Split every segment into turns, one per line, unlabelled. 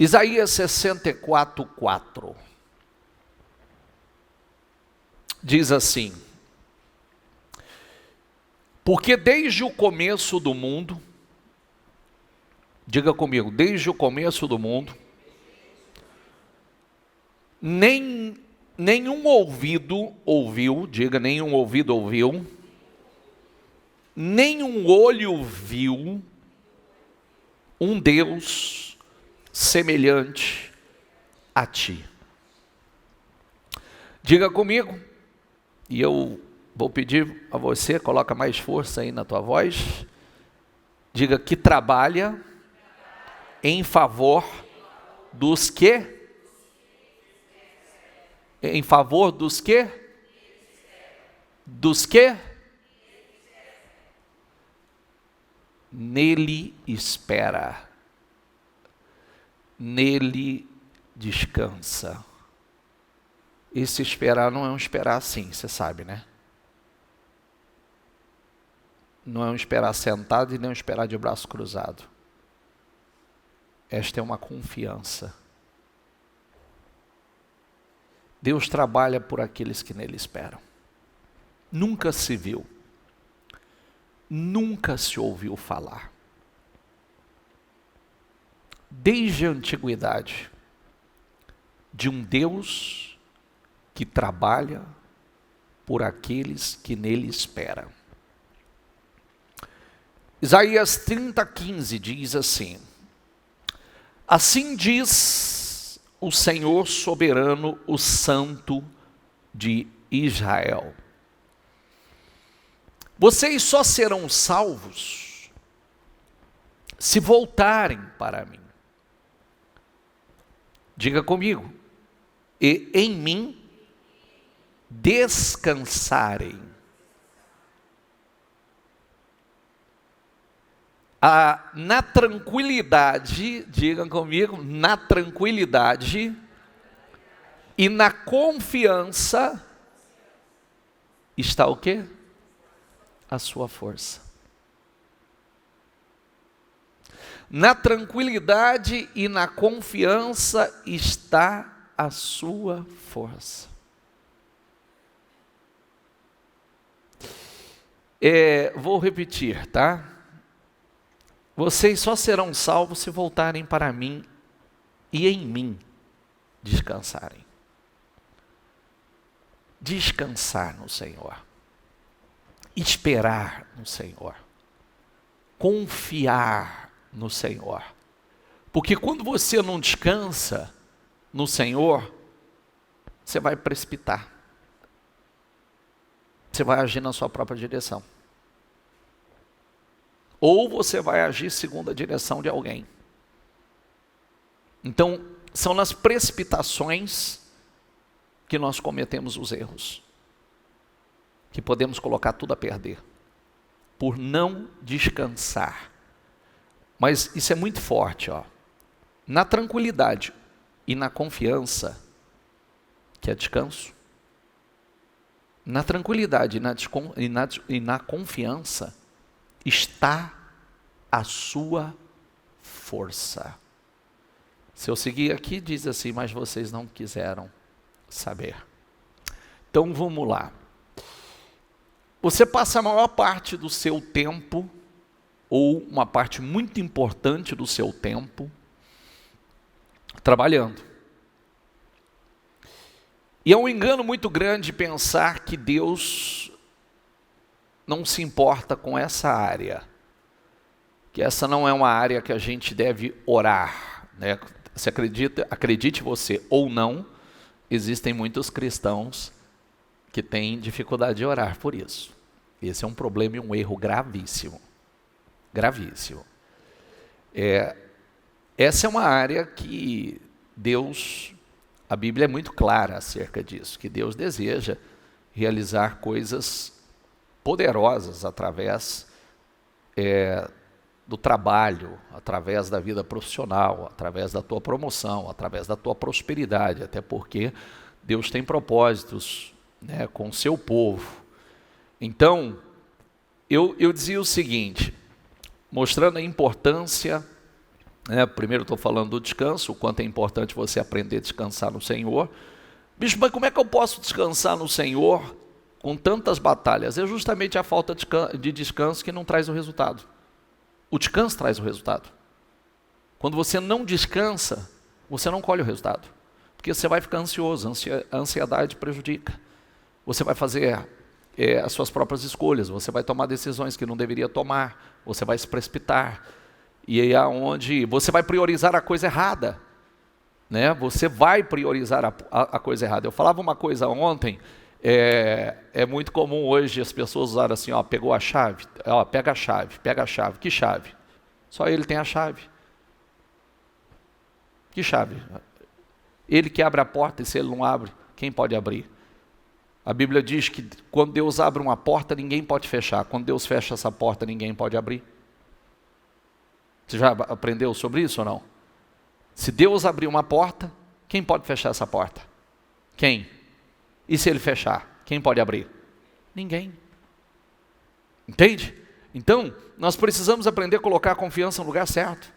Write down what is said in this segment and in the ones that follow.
Isaías 64:4 diz assim: porque desde o começo do mundo, diga comigo, desde o começo do mundo, nenhum ouvido ouviu, diga, nenhum ouvido ouviu, nenhum olho viu um Deus semelhante a ti. Diga comigo, e eu vou pedir a você, coloca mais força aí na tua voz, diga que trabalha em favor dos que? Em favor dos que? Dos que? Nele espera, nele descansa. Esse esperar não é um esperar assim, você sabe, né? Não é um esperar sentado e nem um esperar de braço cruzado. Esta é uma confiança. Deus trabalha por aqueles que nele esperam. Nunca se viu, nunca se ouviu falar. Desde a antiguidade, de um Deus que trabalha por aqueles que nele esperam. Isaías 30:15 diz assim: assim diz o Senhor soberano, o Santo de Israel: vocês só serão salvos se voltarem para mim. Diga comigo, e em mim descansarem. Na tranquilidade, digam comigo, na tranquilidade e na confiança está o quê? A sua força. Na tranquilidade e na confiança está a sua força. Vou repetir, tá? Vocês só serão salvos se voltarem para mim e em mim descansarem. Descansar no Senhor. Esperar no Senhor. Confiar no Senhor. Porque quando você não descansa no Senhor, você vai precipitar. Você vai agir na sua própria direção. Ou você vai agir segundo a direção de alguém. Então, são nas precipitações que nós cometemos os erros. Que podemos colocar tudo a perder. Por não descansar. Mas isso é muito forte, ó. Na tranquilidade e na confiança, que é descanso. Na tranquilidade e na confiança está a sua força. Se eu seguir aqui, diz assim, mas vocês não quiseram saber. Então vamos lá. Você passa a maior parte do seu tempo, ou uma parte muito importante do seu tempo, trabalhando. E é um engano muito grande pensar que Deus não se importa com essa área, que essa não é uma área que a gente deve orar, né? Se acredite você ou não, existem muitos cristãos que têm dificuldade de orar por isso. Esse é um problema e um erro gravíssimo, gravíssimo. Essa é uma área que Deus, a Bíblia é muito clara acerca disso, que Deus deseja realizar coisas poderosas através do trabalho, através da vida profissional, através da tua promoção, através da tua prosperidade, até porque Deus tem propósitos, né, com o seu povo. Então, eu dizia o seguinte, mostrando a importância Primeiro estou falando do descanso, o quanto é importante você aprender a descansar no Senhor. Bicho, mas como é que eu posso descansar no Senhor com tantas batalhas? É justamente a falta de descanso que não traz o resultado. O descanso traz o resultado. Quando você não descansa, você não colhe o resultado. Porque você vai ficar ansioso, a ansiedade prejudica. Você vai fazer as suas próprias escolhas, você vai tomar decisões que não deveria tomar, você vai se precipitar. E aí é onde você vai priorizar a coisa errada. Você vai priorizar a coisa errada. Eu falava uma coisa ontem, é muito comum hoje as pessoas usarem assim, pegou a chave, pega a chave, que chave? Só ele tem a chave. Que chave? Ele que abre a porta, e se ele não abre, quem pode abrir? A Bíblia diz que quando Deus abre uma porta, ninguém pode fechar. Quando Deus fecha essa porta, ninguém pode abrir. Você já aprendeu sobre isso ou não? Se Deus abrir uma porta, quem pode fechar essa porta? Quem? E se ele fechar, quem pode abrir? Ninguém. Entende? Então, nós precisamos aprender a colocar a confiança no lugar certo.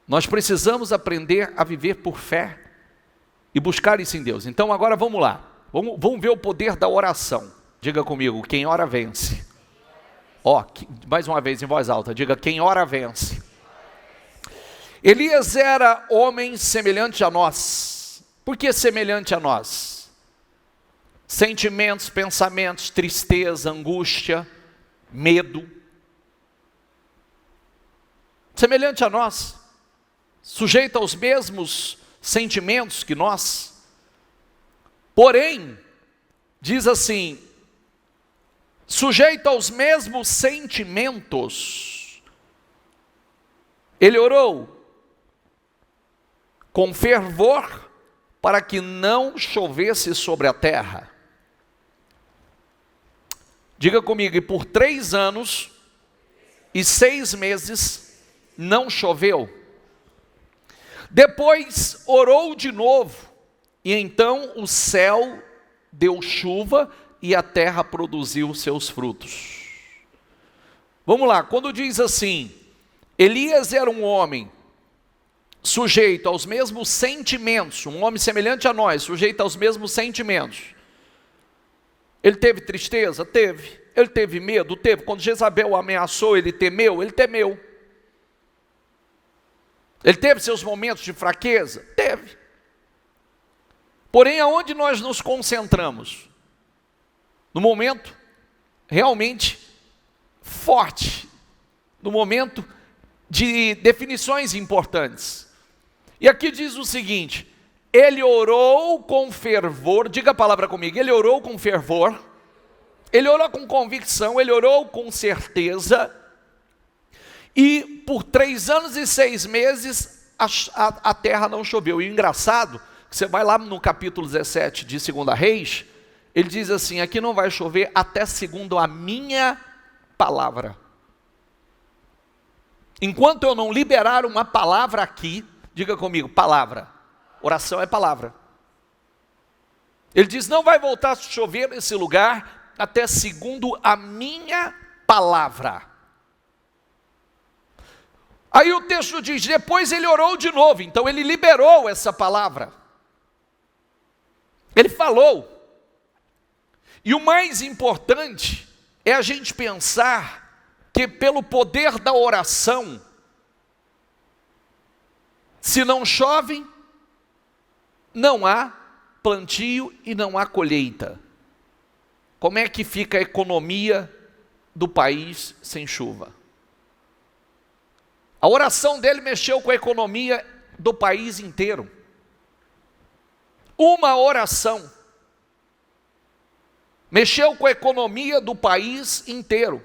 Nós precisamos aprender a viver por fé e buscar isso em Deus. Então agora vamos lá. Vamos ver o poder da oração. Diga comigo, quem ora vence. Mais uma vez em voz alta, diga, quem ora vence. Elias era homem semelhante a nós. Por que semelhante a nós? Sentimentos, pensamentos, tristeza, angústia, medo. Semelhante a nós. Sujeito aos mesmos sentimentos que nós. Porém, diz assim, sujeito aos mesmos sentimentos, ele orou com fervor para que não chovesse sobre a terra. Diga comigo, e por 3 anos e 6 meses não choveu. Depois orou de novo, e então o céu deu chuva e a terra produziu seus frutos. Vamos lá, quando diz assim, Elias era um homem sujeito aos mesmos sentimentos, um homem semelhante a nós, sujeito aos mesmos sentimentos. Ele teve tristeza? Teve. Ele teve medo? Teve. Quando Jezabel o ameaçou, ele temeu? Ele temeu. Ele teve seus momentos de fraqueza? Teve. Porém, aonde nós nos concentramos? No momento realmente forte, no momento de definições importantes. E aqui diz o seguinte, ele orou com fervor, diga a palavra comigo, ele orou com fervor, ele orou com convicção, ele orou com certeza, e por 3 anos e 6 meses a terra não choveu. E o engraçado, você vai lá no capítulo 17 de 2 Reis, ele diz assim, aqui não vai chover até segundo a minha palavra. Enquanto eu não liberar uma palavra aqui, diga comigo, palavra. Oração é palavra. Ele diz, não vai voltar a chover nesse lugar até segundo a minha palavra. Aí o texto diz, depois ele orou de novo, então ele liberou essa palavra. Ele falou. E o mais importante é a gente pensar que pelo poder da oração, se não chove, não há plantio e não há colheita. Como é que fica a economia do país sem chuva? A oração dele mexeu com a economia do país inteiro. Uma oração mexeu com a economia do país inteiro.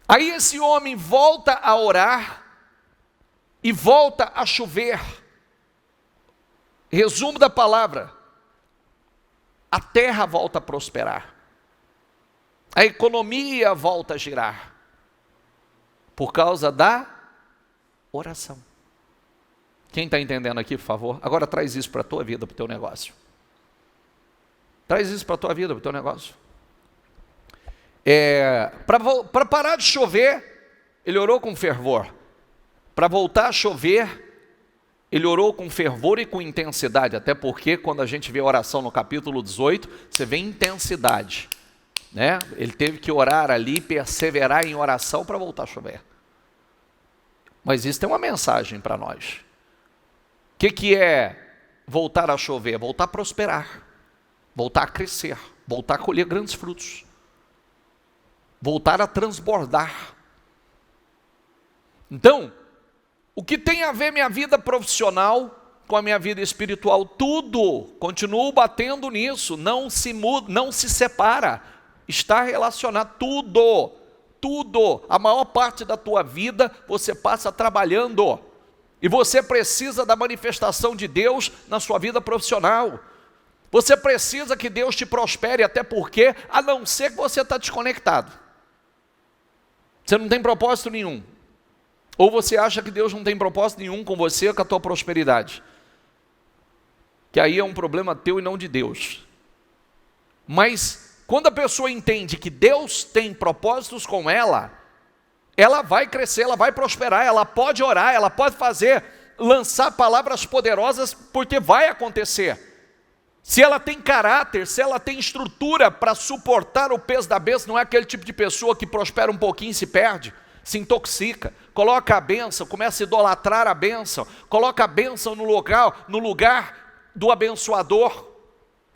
Aí esse homem volta a orar e volta a chover. Resumo da palavra, a terra volta a prosperar. A economia volta a girar. Por causa da oração. Quem está entendendo aqui, por favor? Agora traz isso para a tua vida, para o teu negócio. Traz isso para a tua vida, para o teu negócio. Para parar de chover, ele orou com fervor. para voltar a chover, ele orou com fervor e com intensidade, até porque quando a gente vê a oração no capítulo 18, você vê intensidade, né? Ele teve que orar ali, perseverar em oração para voltar a chover. Mas isso tem uma mensagem para nós. O que é voltar a chover? Voltar a prosperar, voltar a crescer, voltar a colher grandes frutos, voltar a transbordar. Então, o que tem a ver minha vida profissional com a minha vida espiritual? Tudo. Continuo batendo nisso. Não se muda, não se separa. Está relacionado. Tudo. Tudo. A maior parte da tua vida você passa trabalhando. E você precisa da manifestação de Deus na sua vida profissional. Você precisa que Deus te prospere, até porque, a não ser que você está desconectado. Você não tem propósito nenhum. Ou você acha que Deus não tem propósito nenhum com você, com a tua prosperidade. Que aí é um problema teu e não de Deus. Mas quando a pessoa entende que Deus tem propósitos com ela vai crescer, ela vai prosperar, ela pode orar, ela pode lançar palavras poderosas, porque vai acontecer. Se ela tem caráter, se ela tem estrutura para suportar o peso da bênção, não é aquele tipo de pessoa que prospera um pouquinho e se perde, se intoxica, coloca a bênção, começa a idolatrar a bênção, coloca a bênção no lugar do abençoador,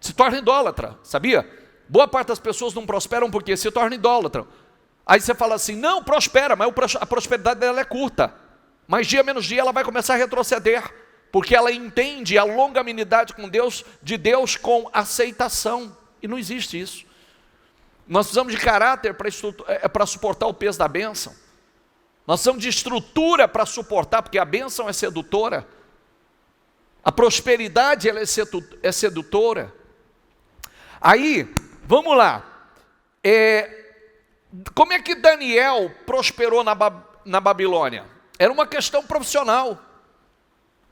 se torna idólatra, sabia? Boa parte das pessoas não prosperam porque se torna idólatra. Aí você fala assim, não, prospera, mas a prosperidade dela é curta, mas dia menos dia ela vai começar a retroceder, porque ela entende a longanimidade de Deus com aceitação, e não existe isso. Nós precisamos de caráter para suportar o peso da bênção. Nós precisamos de estrutura para suportar, porque a bênção é sedutora. A prosperidade ela é sedutora. Aí, vamos lá. Como é que Daniel prosperou na Babilônia? Era uma questão profissional.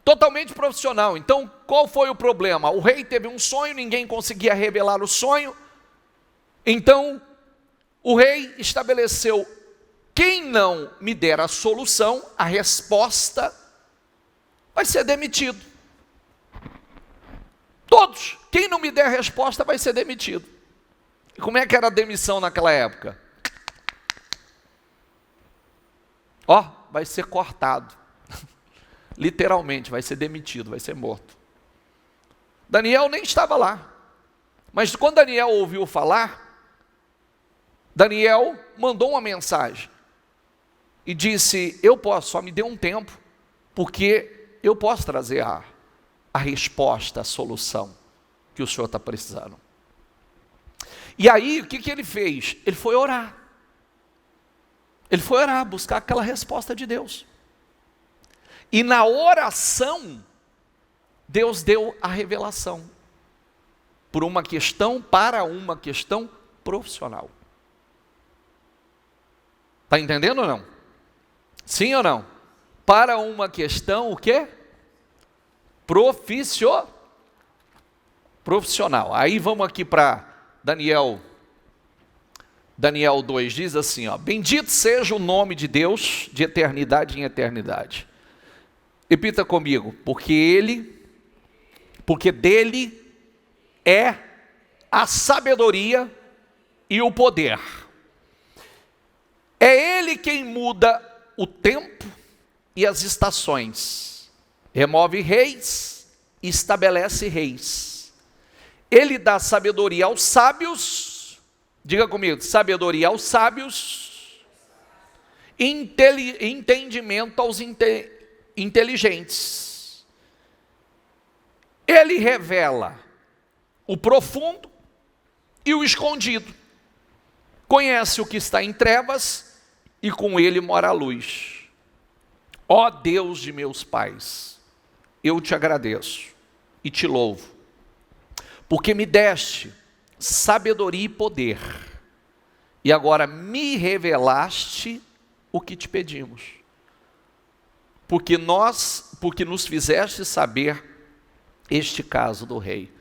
Totalmente profissional. Então, qual foi o problema? O rei teve um sonho, ninguém conseguia revelar o sonho. Então, o rei estabeleceu: quem não me der a solução, a resposta, vai ser demitido. Todos. Quem não me der a resposta vai ser demitido. E como é que era a demissão naquela época? Vai ser cortado. Literalmente, vai ser demitido, vai ser morto. Daniel nem estava lá. Mas quando Daniel ouviu falar, Daniel mandou uma mensagem. E disse, eu posso, só me dê um tempo, porque eu posso trazer a resposta, a solução que o senhor está precisando. E aí, o que ele fez? Ele foi orar. Ele foi orar, buscar aquela resposta de Deus. E na oração, Deus deu a revelação. Para uma questão profissional. Está entendendo ou não? Sim ou não? Para uma questão, o quê? Profissional. Aí vamos aqui para Daniel 2, diz assim, bendito seja o nome de Deus de eternidade em eternidade. Repita comigo, porque dele é a sabedoria e o poder. É ele quem muda o tempo e as estações, remove reis e estabelece reis. Ele dá sabedoria aos sábios, diga comigo, sabedoria aos sábios, entendimento aos inteligentes. Ele revela o profundo e o escondido. Conhece o que está em trevas e com ele mora a luz. Ó Deus de meus pais, eu te agradeço e te louvo, porque me deste sabedoria e poder, e agora me revelaste o que te pedimos, porque nos fizeste saber este caso do rei.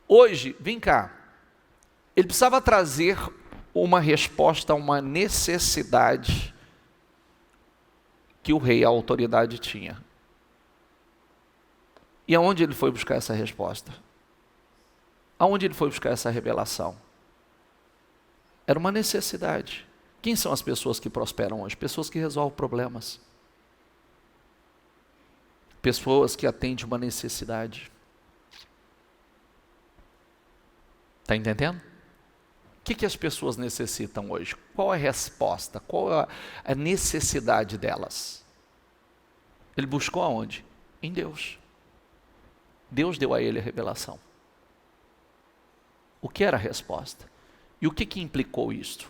Hoje, vem cá, ele precisava trazer uma resposta a uma necessidade que o rei, a autoridade, tinha. E aonde ele foi buscar essa resposta? Aonde ele foi buscar essa revelação? Era uma necessidade. Quem são as pessoas que prosperam hoje? Pessoas que resolvem problemas. Pessoas que atendem uma necessidade. Está entendendo? O que as pessoas necessitam hoje? Qual é a resposta? Qual é a necessidade delas? Ele buscou aonde? Em Deus. Deus deu a ele a revelação. O que era a resposta? E o que implicou isto?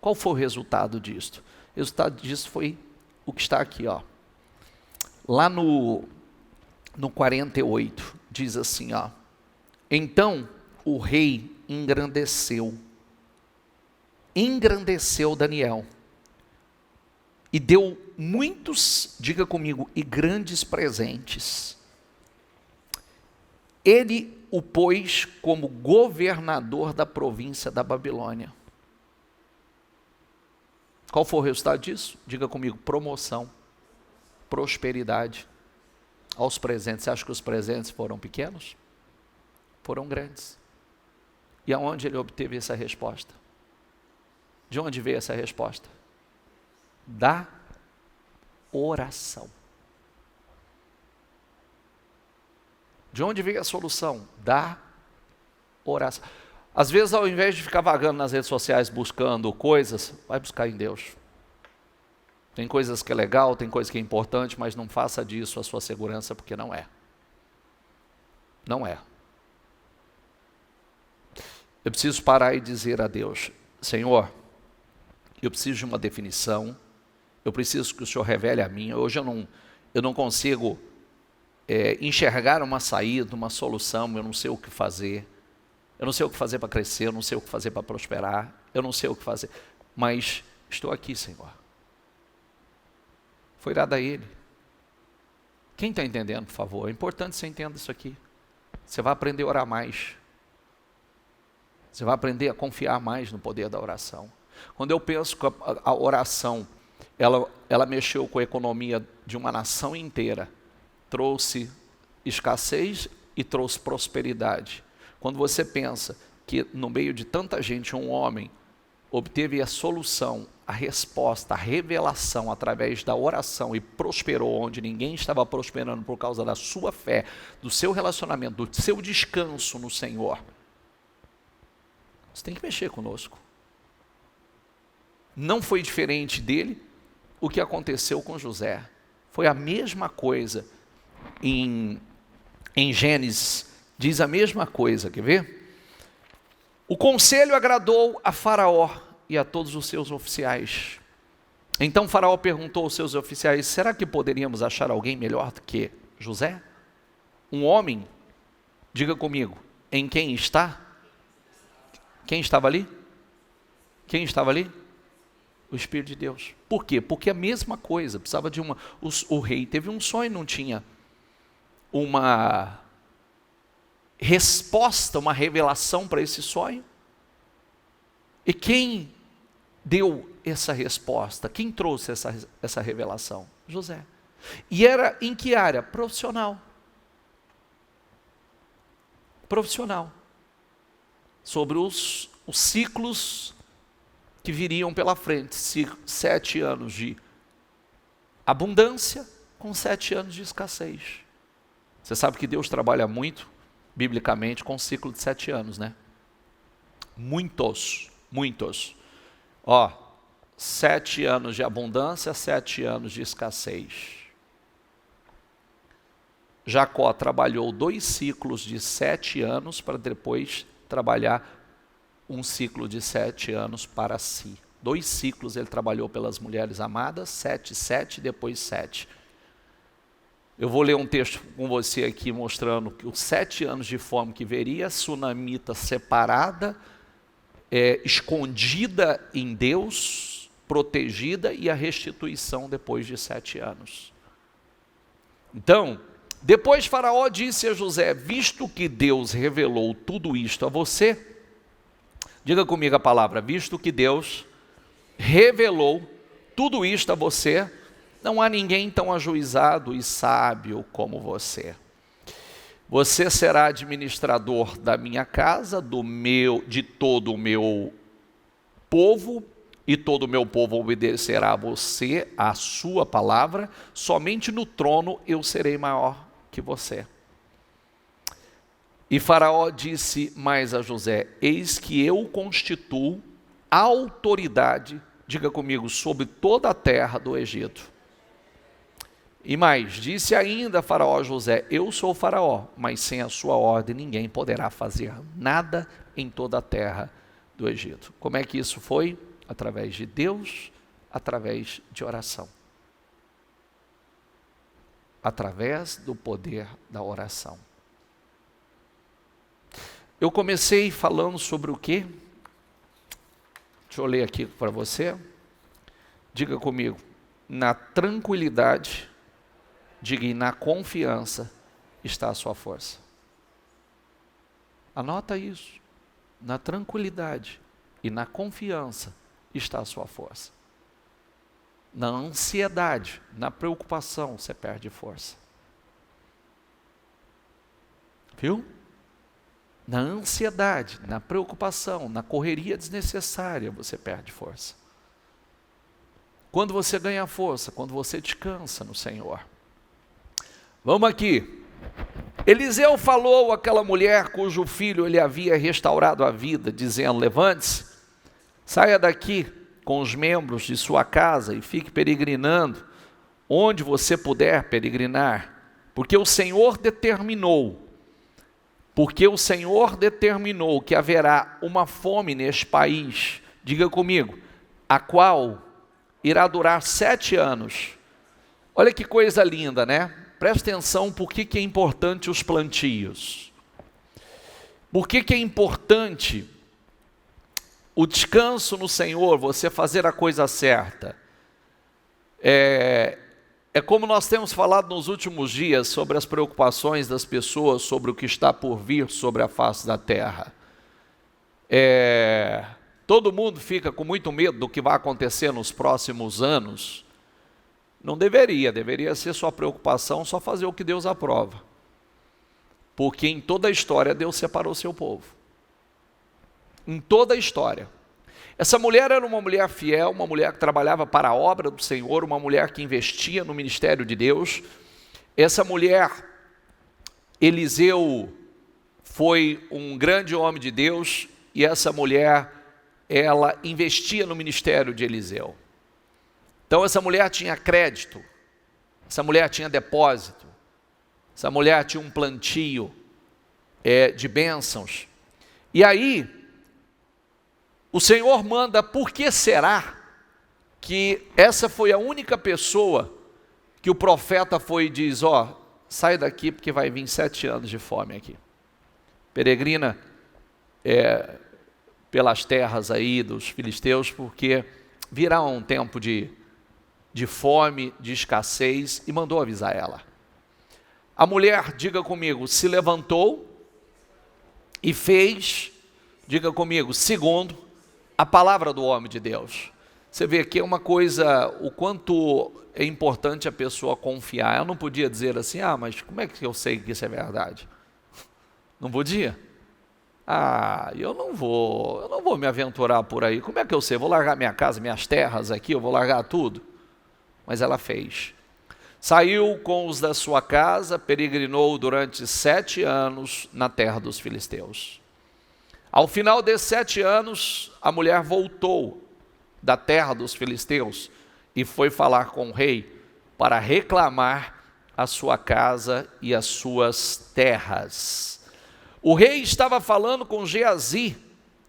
Qual foi o resultado disto? O resultado disso foi o que está aqui, ó. Lá no 48, diz assim, ó. Então o rei engrandeceu Daniel e deu muitos, diga comigo, e grandes presentes. Ele o pôs como governador da província da Babilônia. Qual foi o resultado disso? Diga comigo, promoção, prosperidade aos presentes. Você acha que os presentes foram pequenos? Foram grandes. E aonde ele obteve essa resposta? De onde veio essa resposta? Da oração. De onde veio a solução? Da oração. Às vezes, ao invés de ficar vagando nas redes sociais buscando coisas, vai buscar em Deus. Tem coisas que é legal, tem coisas que é importante, mas não faça disso a sua segurança, porque não é. Não é. Eu preciso parar e dizer a Deus, Senhor, eu preciso de uma definição, eu preciso que o Senhor revele a mim. Hoje eu não consigo enxergar uma saída, uma solução, eu não sei o que fazer. Eu não sei o que fazer para crescer, eu não sei o que fazer para prosperar, eu não sei o que fazer, mas estou aqui, Senhor. Foi dado a Ele. Quem está entendendo, por favor? É importante que você entenda isso aqui. Você vai aprender a orar mais. Você vai aprender a confiar mais no poder da oração. Quando eu penso que a oração, ela mexeu com a economia de uma nação inteira, trouxe escassez e trouxe prosperidade. Quando você pensa que no meio de tanta gente, um homem obteve a solução, a resposta, a revelação através da oração e prosperou onde ninguém estava prosperando por causa da sua fé, do seu relacionamento, do seu descanso no Senhor, você tem que mexer conosco. Não foi diferente dele o que aconteceu com José. Foi a mesma coisa. Em Gênesis diz a mesma coisa, quer ver? O conselho agradou a Faraó e a todos os seus oficiais. Então Faraó perguntou aos seus oficiais, será que poderíamos achar alguém melhor do que José? Um homem, diga comigo, em quem está? Quem estava ali? Quem estava ali? O Espírito de Deus. Por quê? Porque a mesma coisa, precisava de o rei teve um sonho, não tinha uma resposta, uma revelação para esse sonho. E quem deu essa resposta? Quem trouxe essa revelação? José. E era em que área? Profissional. Profissional. Sobre os ciclos que viriam pela frente. 7 anos de abundância com 7 anos de escassez. Você sabe que Deus trabalha muito, biblicamente, com um ciclo de 7 anos, né? Muitos. 7 anos de abundância, 7 anos de escassez. Jacó trabalhou 2 ciclos de 7 anos para depois trabalhar um ciclo de 7 anos para si. 2 ciclos ele trabalhou pelas mulheres amadas, 7, depois 7. Eu vou ler um texto com você aqui mostrando que os 7 anos de fome que veria, sunamita separada, escondida em Deus, protegida, e a restituição depois de 7 anos. Então, depois Faraó disse a José, visto que Deus revelou tudo isto a você, diga comigo a palavra, visto que Deus revelou tudo isto a você. Não há ninguém tão ajuizado e sábio como você. Você será administrador da minha casa, de todo o meu povo, e todo o meu povo obedecerá a você, a sua palavra. Somente no trono eu serei maior que você. E Faraó disse mais a José: eis que eu constituo autoridade, diga comigo, sobre toda a terra do Egito. E mais, disse ainda Faraó a José: eu sou Faraó, mas sem a sua ordem ninguém poderá fazer nada em toda a terra do Egito. Como é que isso foi? Através de Deus, através de oração. Através do poder da oração. Eu comecei falando sobre o quê? Deixa eu ler aqui para você. Diga comigo: na tranquilidade, diga, e na confiança está a sua força. Anota isso. Na tranquilidade e na confiança está a sua força. Na ansiedade, na preocupação, você perde força. Viu? Na ansiedade, na preocupação, na correria desnecessária, você perde força. Quando você ganha força, quando você descansa no Senhor. Vamos aqui. Eliseu falou àquela mulher cujo filho ele havia restaurado a vida, dizendo: levante-se, saia daqui com os membros de sua casa e fique peregrinando onde você puder peregrinar, porque o Senhor determinou que haverá uma fome neste país, diga comigo, a qual irá durar 7 anos. Olha que coisa linda, né? Presta atenção por que é importante os plantios. Por que é importante o descanso no Senhor, você fazer a coisa certa. É como nós temos falado nos últimos dias sobre as preocupações das pessoas, sobre o que está por vir sobre a face da terra. Todo mundo fica com muito medo do que vai acontecer nos próximos anos. Não deveria ser sua preocupação só fazer o que Deus aprova. Porque em toda a história Deus separou seu povo. Em toda a história. Essa mulher era uma mulher fiel, uma mulher que trabalhava para a obra do Senhor, uma mulher que investia no ministério de Deus. Essa mulher, Eliseu, foi um grande homem de Deus, e essa mulher, ela investia no ministério de Eliseu. Então essa mulher tinha crédito, essa mulher tinha depósito, essa mulher tinha um plantio de bênçãos. E aí, o Senhor manda, por que será que essa foi a única pessoa que o profeta foi e diz, sai daqui porque vai vir 7 anos de fome aqui. Peregrina pelas terras aí dos filisteus, porque virá um tempo de fome, de escassez, e mandou avisar ela. A mulher, diga comigo, se levantou e fez, diga comigo, segundo a palavra do homem de Deus. Você vê que é uma coisa, o quanto é importante a pessoa confiar. Ela não podia dizer assim, mas como é que eu sei que isso é verdade? Não podia? Eu não vou me aventurar por aí. Como é que eu sei? Vou largar minha casa, minhas terras aqui, eu vou largar tudo? Mas ela fez. Saiu com os da sua casa, peregrinou durante 7 anos na terra dos filisteus. Ao final desses 7 anos, a mulher voltou da terra dos filisteus e foi falar com o rei para reclamar a sua casa e as suas terras. O rei estava falando com Geazi,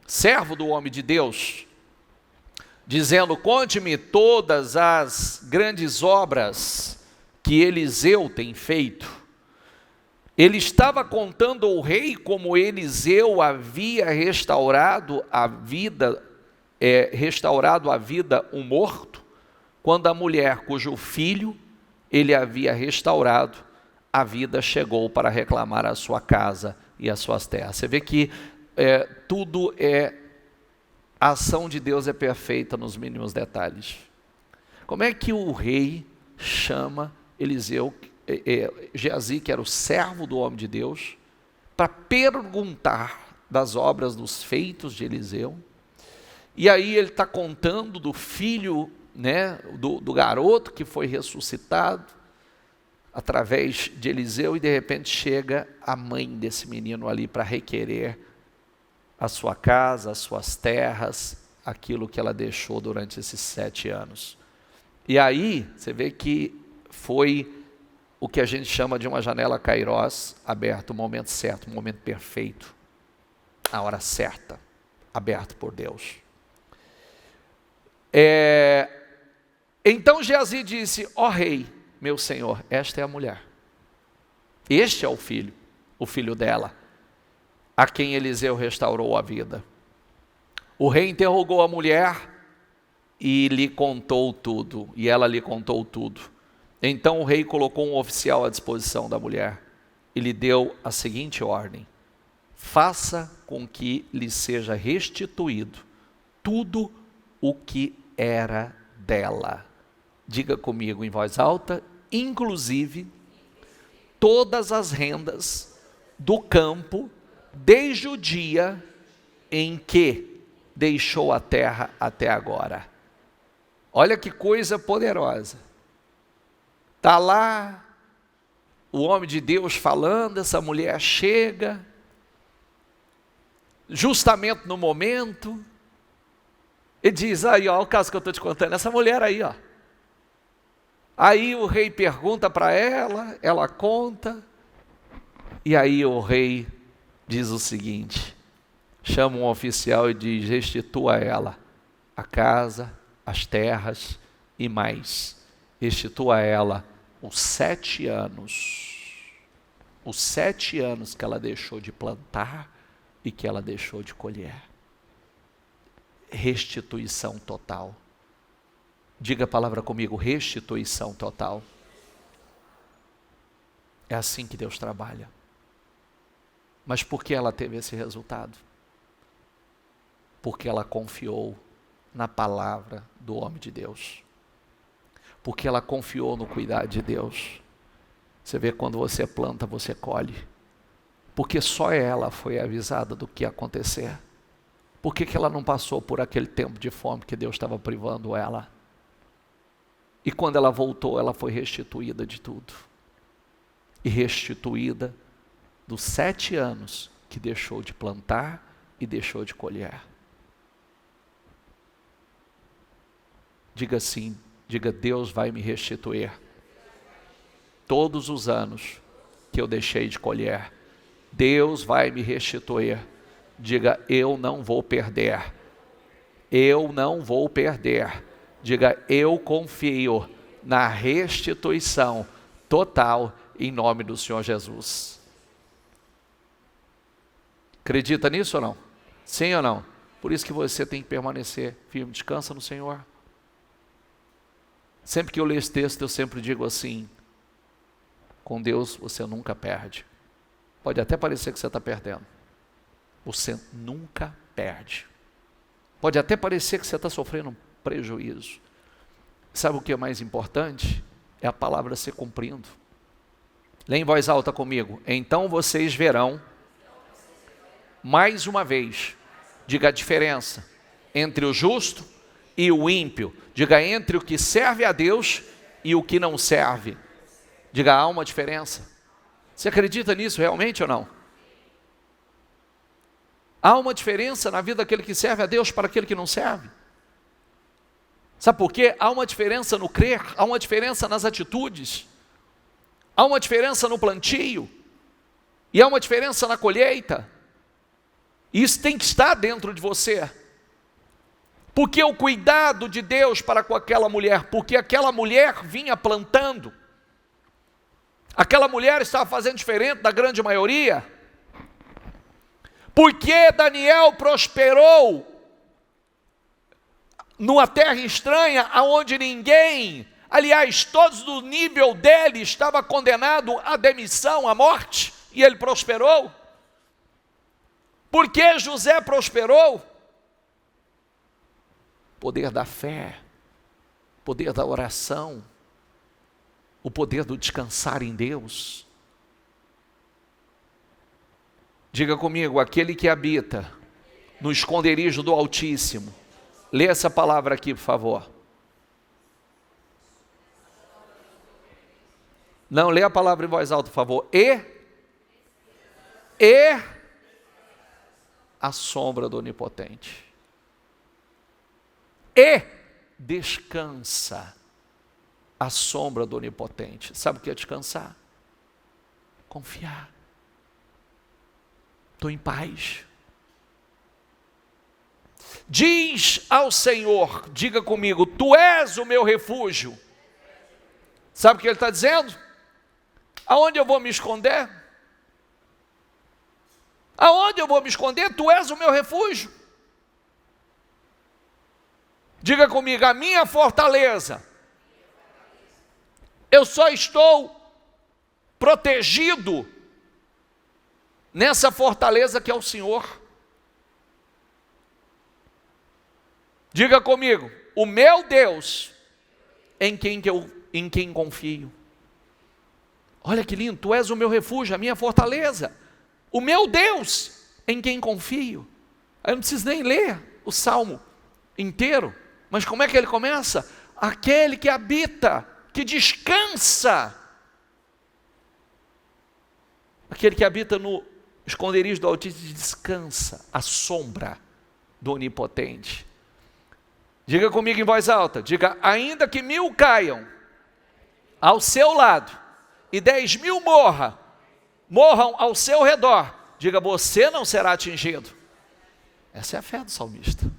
servo do homem de Deus, dizendo, conte-me todas as grandes obras que Eliseu tem feito. Ele estava contando ao rei como Eliseu havia restaurado a vida um morto, quando a mulher cujo filho ele havia restaurado, a vida chegou para reclamar a sua casa e as suas terras. Você vê que a ação de Deus é perfeita nos mínimos detalhes. Como é que o rei chama Geazi, que era o servo do homem de Deus, para perguntar das obras, dos feitos de Eliseu. E aí ele está contando do filho, né, do garoto que foi ressuscitado através de Eliseu, e de repente chega a mãe desse menino ali para requerer a sua casa, as suas terras, aquilo que ela deixou durante esses 7 anos. E aí você vê que foi o que a gente chama de uma janela Kairós aberta, o momento certo, o momento perfeito, a hora certa, aberto por Deus. Então Geazi disse: ó rei, meu senhor, esta é a mulher, este é o filho dela, a quem Eliseu restaurou a vida. O rei interrogou a mulher e lhe contou tudo, e ela lhe contou tudo. Então o rei colocou um oficial à disposição da mulher e lhe deu a seguinte ordem: faça com que lhe seja restituído tudo o que era dela. Diga comigo em voz alta: inclusive todas as rendas do campo, desde o dia em que deixou a terra até agora. Olha que coisa poderosa. Está lá o homem de Deus falando, essa mulher chega, justamente no momento, e diz: aí ó, o caso que eu estou te contando, essa mulher aí ó. Aí o rei pergunta para ela conta, e aí o rei diz o seguinte, chama um oficial e diz: restitua a ela a casa, as terras e mais. Restitua a ela os 7 anos. Os 7 anos que ela deixou de plantar e que ela deixou de colher. Restituição total. Diga a palavra comigo: restituição total. É assim que Deus trabalha. Mas por que ela teve esse resultado? Porque ela confiou na palavra do homem de Deus. Porque ela confiou no cuidado de Deus. Você vê, quando você planta, você colhe. Porque só ela foi avisada do que ia acontecer. Por que ela não passou por aquele tempo de fome que Deus estava privando ela? E quando ela voltou, ela foi restituída de tudo. E restituída dos 7 anos que deixou de plantar e deixou de colher. Diga assim, diga: Deus vai me restituir todos os anos que eu deixei de colher. Deus vai me restituir. Diga: eu não vou perder. Eu não vou perder. Diga: eu confio na restituição total em nome do Senhor Jesus. Acredita nisso ou não? Sim ou não? Por isso que você tem que permanecer firme. Descansa no Senhor. Sempre que eu leio esse texto, eu sempre digo assim: com Deus você nunca perde. Pode até parecer que você está perdendo. Você nunca perde. Pode até parecer que você está sofrendo um prejuízo. Sabe o que é mais importante? É a palavra se cumprindo. Leia em voz alta comigo: então vocês verão, mais uma vez, diga a diferença entre o justo e o ímpio. Diga: entre o que serve a Deus e o que não serve. Diga: há uma diferença. Você acredita nisso realmente ou não? Há uma diferença na vida daquele que serve a Deus para aquele que não serve. Sabe por quê? Há uma diferença no crer, há uma diferença nas atitudes, há uma diferença no plantio, e há uma diferença na colheita. Isso tem que estar dentro de você. Porque o cuidado de Deus para com aquela mulher, porque aquela mulher vinha plantando, aquela mulher estava fazendo diferente da grande maioria. Porque Daniel prosperou numa terra estranha, aonde ninguém, aliás, todos do nível dele estava condenado à demissão, à morte, e ele prosperou. Porque José prosperou? Poder da fé, poder da oração, o poder do descansar em Deus? Diga comigo, aquele que habita no esconderijo do Altíssimo. Lê essa palavra aqui, por favor. Não, lê a palavra em voz alta, por favor. E a sombra do Onipotente. E descansa à sombra do Onipotente. Sabe o que é descansar? Confiar. Estou em paz. Diz ao Senhor, diga comigo, tu és o meu refúgio. Sabe o que ele está dizendo? Aonde eu vou me esconder? Aonde eu vou me esconder? Tu és o meu refúgio. Diga comigo, a minha fortaleza. Eu só estou protegido nessa fortaleza que é o Senhor. Diga comigo, o meu Deus, em quem confio. Olha que lindo, tu és o meu refúgio, a minha fortaleza. O meu Deus, em quem confio. Eu não preciso nem ler o Salmo inteiro, mas como é que ele começa? Aquele que habita, que descansa. Aquele que habita no esconderijo do Altíssimo descansa à sombra do Onipotente. Diga comigo em voz alta, diga, ainda que 1000 caiam ao seu lado e 10.000 morram ao seu redor, diga, você não será atingido. Essa é a fé do salmista.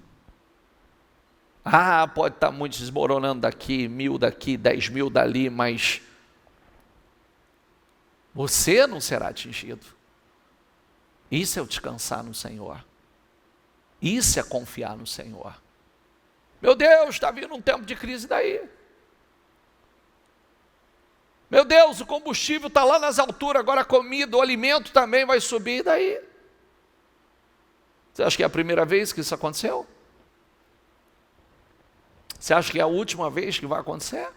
Ah, pode estar muito desmoronando daqui, 1000 daqui, 10.000 dali, mas você não será atingido. Isso é o descansar no Senhor. Isso é confiar no Senhor. Meu Deus, está vindo um tempo de crise daí. Meu Deus, o combustível está lá nas alturas, agora a comida, o alimento também vai subir daí. Você acha que é a primeira vez que isso aconteceu? Você acha que é a última vez que vai acontecer?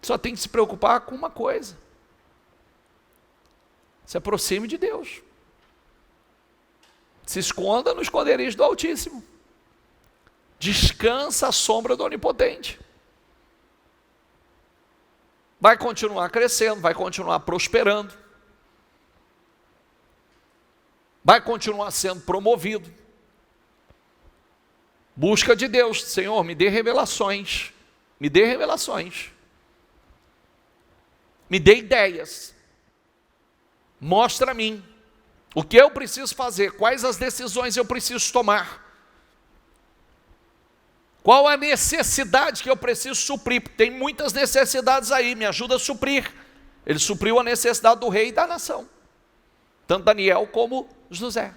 Só tem que se preocupar com uma coisa. Se aproxime de Deus. Se esconda no esconderijo do Altíssimo. Descansa à sombra do Onipotente. Vai continuar crescendo, vai continuar prosperando. Vai continuar sendo promovido. Busca de Deus, Senhor, me dê revelações. Me dê revelações. Me dê ideias. Mostra a mim o que eu preciso fazer, quais as decisões eu preciso tomar. Qual a necessidade que eu preciso suprir? Tem muitas necessidades aí, me ajuda a suprir. Ele supriu a necessidade do rei e da nação. Tanto Daniel como José.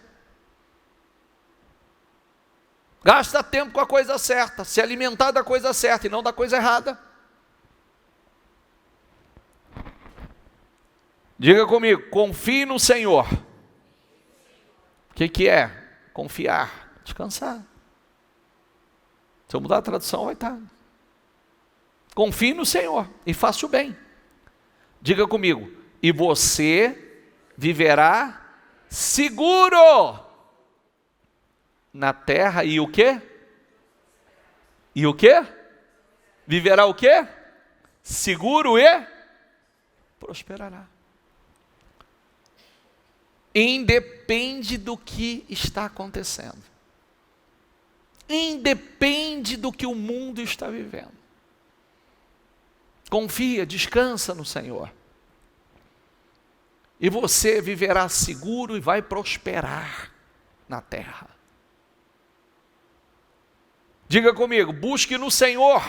Gasta tempo com a coisa certa, se alimentar da coisa certa e não da coisa errada. Diga comigo, confie no Senhor. O que é? Confiar, descansar. Se eu mudar a tradução, vai estar. Confie no Senhor e faça o bem. Diga comigo, e você viverá seguro na terra e o quê? E o quê? Viverá o quê? Seguro e prosperará. Independe do que está acontecendo. Independe do que o mundo está vivendo. Confia, descansa no Senhor. E você viverá seguro e vai prosperar na terra. Diga comigo, busque no Senhor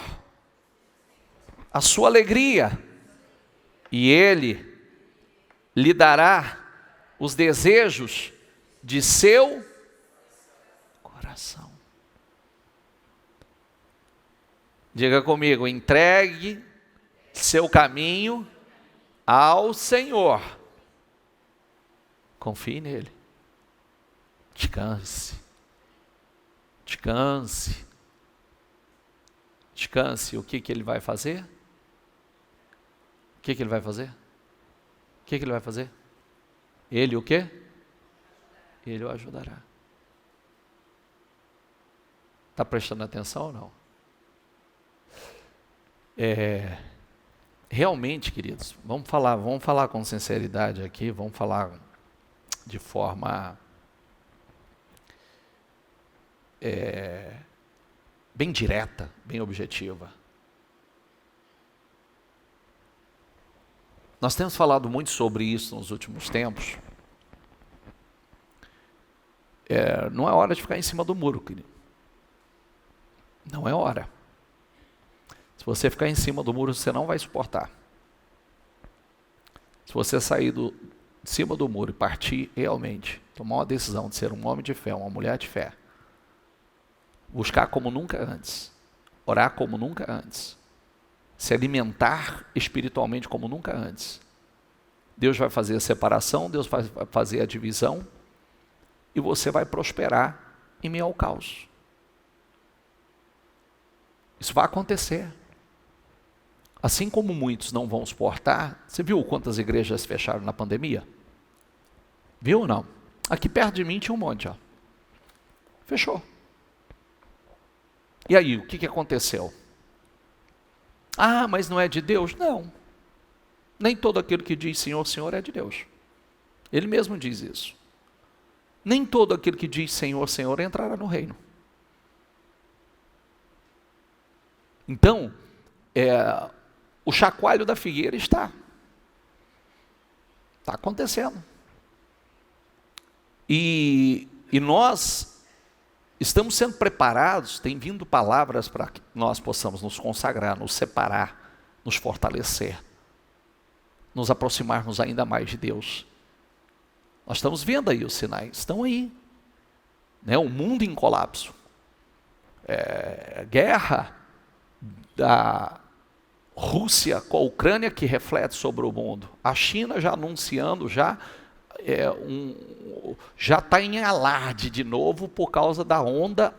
a sua alegria, e Ele lhe dará os desejos de seu coração. Diga comigo, entregue seu caminho ao Senhor. Confie nele. Descanse. Descanse. Descanse. O que ele vai fazer? o que ele vai fazer? O que ele vai fazer? Ele o quê? Ele o ajudará. Está prestando atenção ou não? Realmente, queridos, vamos falar com sinceridade aqui, vamos falar de forma bem direta, bem objetiva. Nós temos falado muito sobre isso nos últimos tempos. Não é hora de ficar em cima do muro, querido. Não é hora. Se você ficar em cima do muro, você não vai suportar. Se você sair de cima do muro e partir realmente, tomar uma decisão de ser um homem de fé, uma mulher de fé, buscar como nunca antes, orar como nunca antes, se alimentar espiritualmente como nunca antes, Deus vai fazer a separação, Deus vai fazer a divisão, e você vai prosperar em meio ao caos. Isso vai acontecer. Assim como muitos não vão suportar, você viu quantas igrejas fecharam na pandemia? Viu ou não? Aqui perto de mim tinha um monte, ó. Fechou. E aí, o que aconteceu? Ah, mas não é de Deus? Não. Nem todo aquele que diz Senhor, Senhor é de Deus. Ele mesmo diz isso. Nem todo aquele que diz Senhor, Senhor entrará no reino. Então, o chacoalho da figueira está acontecendo. E nós estamos sendo preparados, tem vindo palavras para que nós possamos nos consagrar, nos separar, nos fortalecer, nos aproximarmos ainda mais de Deus. Nós estamos vendo aí os sinais, estão aí. O mundo em colapso. Guerra da Rússia com a Ucrânia que reflete sobre o mundo. A China já anunciando, já está em alarde de novo por causa da onda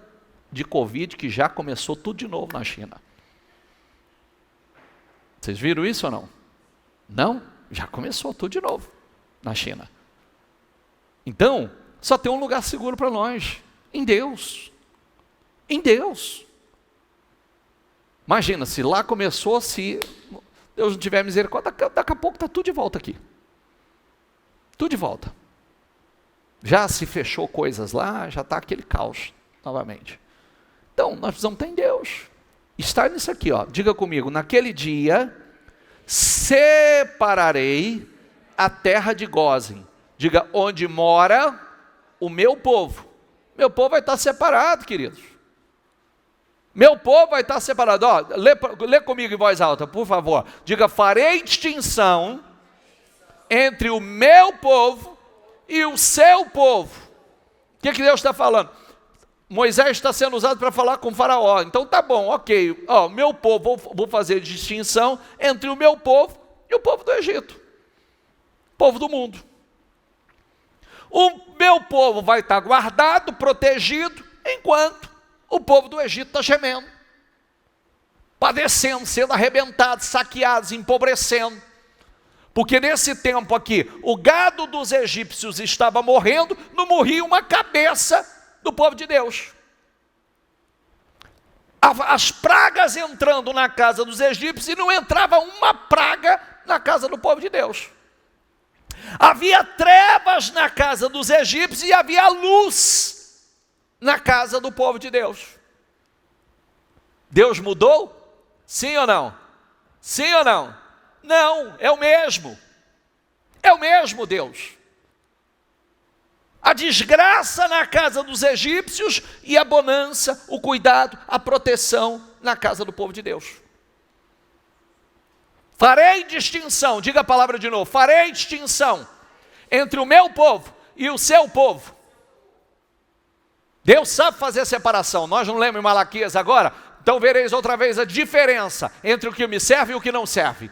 de Covid que já começou tudo de novo na China. Vocês viram isso ou não? Não? Já começou tudo de novo na China. Então, só tem um lugar seguro para nós, em Deus. Em Deus. Imagina, se lá começou, se Deus não tiver misericórdia, daqui a pouco está tudo de volta aqui. Tudo de volta. Já se fechou coisas lá, já está aquele caos novamente. Então, nós precisamos estar em Deus. Estar nisso aqui, ó. Diga comigo, naquele dia, separarei a terra de Gósen. Diga, onde mora o meu povo. Meu povo vai estar separado, queridos. Meu povo vai estar separado. Ó, lê comigo em voz alta, por favor. Diga, farei distinção entre o meu povo e o seu povo. O que Deus está falando? Moisés está sendo usado para falar com o faraó. Então tá bom, ok. Ó, meu povo, vou fazer distinção entre o meu povo e o povo do Egito. Povo do mundo. O meu povo vai estar guardado, protegido, enquanto o povo do Egito está gemendo, padecendo, sendo arrebentado, saqueados, empobrecendo. Porque nesse tempo aqui, o gado dos egípcios estava morrendo, não morria uma cabeça do povo de Deus. As pragas entrando na casa dos egípcios e não entrava uma praga na casa do povo de Deus. Havia trevas na casa dos egípcios e havia luz na casa do povo de Deus. Deus mudou? Sim ou não? Sim ou não? Não, é o mesmo. É o mesmo Deus. A desgraça na casa dos egípcios e a bonança, o cuidado, a proteção na casa do povo de Deus. Farei distinção, diga a palavra de novo, farei distinção entre o meu povo e o seu povo. Deus sabe fazer separação, nós não lemos em Malaquias agora? Então vereis outra vez a diferença entre o que me serve e o que não serve.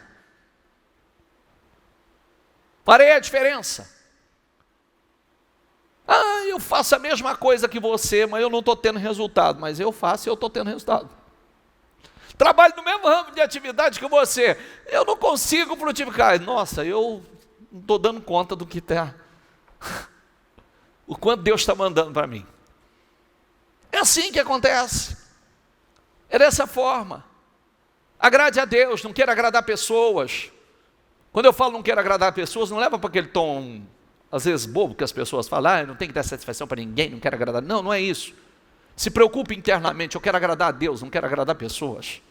Farei a diferença. Ah, eu faço a mesma coisa que você, mas eu não estou tendo resultado. Mas eu faço e eu estou tendo resultado. trabalho no mesmo ramo de atividade que você, eu não consigo frutificar. Nossa, eu não estou dando conta do que está, o quanto Deus está mandando para mim. É assim que acontece, é dessa forma. Agrade a Deus, não queira agradar pessoas. Quando eu falo não quero agradar pessoas, não leva para aquele tom, às vezes bobo, que as pessoas falam, não tem que dar satisfação para ninguém, não quero agradar. Não, não é isso. Se preocupe internamente, eu quero agradar a Deus, não quero agradar pessoas.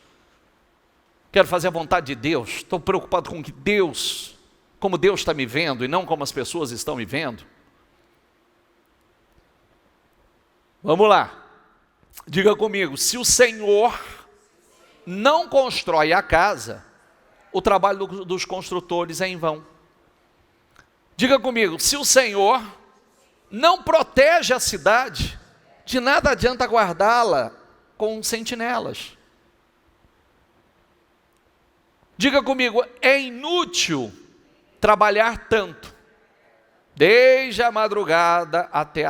Quero fazer a vontade de Deus, estou preocupado com que Deus, como Deus está me vendo e não como as pessoas estão me vendo. Vamos lá, diga comigo, se o Senhor não constrói a casa, o trabalho dos construtores é em vão. Diga comigo, se o Senhor não protege a cidade, de nada adianta guardá-la com sentinelas. Diga comigo, é inútil trabalhar tanto, desde a madrugada até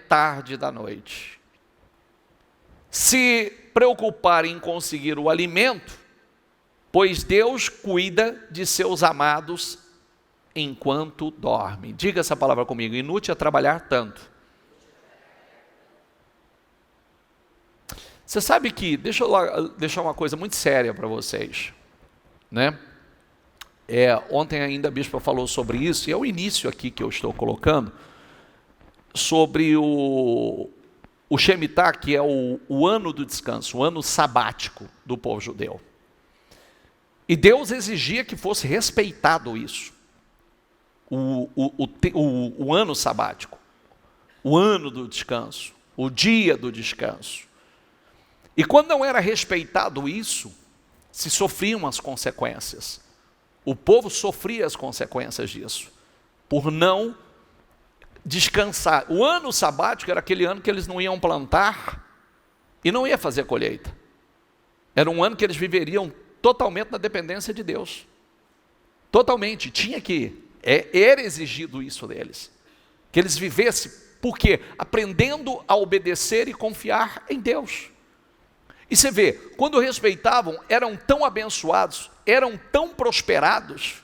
tarde da noite. Se preocupar em conseguir o alimento, pois Deus cuida de seus amados enquanto dorme. Diga essa palavra comigo, inútil é trabalhar tanto. Você sabe que, deixa eu deixar uma coisa muito séria para vocês, né? Ontem ainda a bispa falou sobre isso, e é o início aqui que eu estou colocando, sobre o Shemitah, que é o ano do descanso, o ano sabático do povo judeu. E Deus exigia que fosse respeitado isso, o ano sabático, o ano do descanso, o dia do descanso. E quando não era respeitado isso, se sofriam as consequências. O povo sofria as consequências disso, por não descansar. O ano sabático era aquele ano que eles não iam plantar e não ia fazer colheita. Era um ano que eles viveriam totalmente na dependência de Deus. Totalmente, era exigido isso deles. Que eles vivessem, por quê? Aprendendo a obedecer e confiar em Deus. E você vê, quando respeitavam, eram tão abençoados, eram tão prosperados.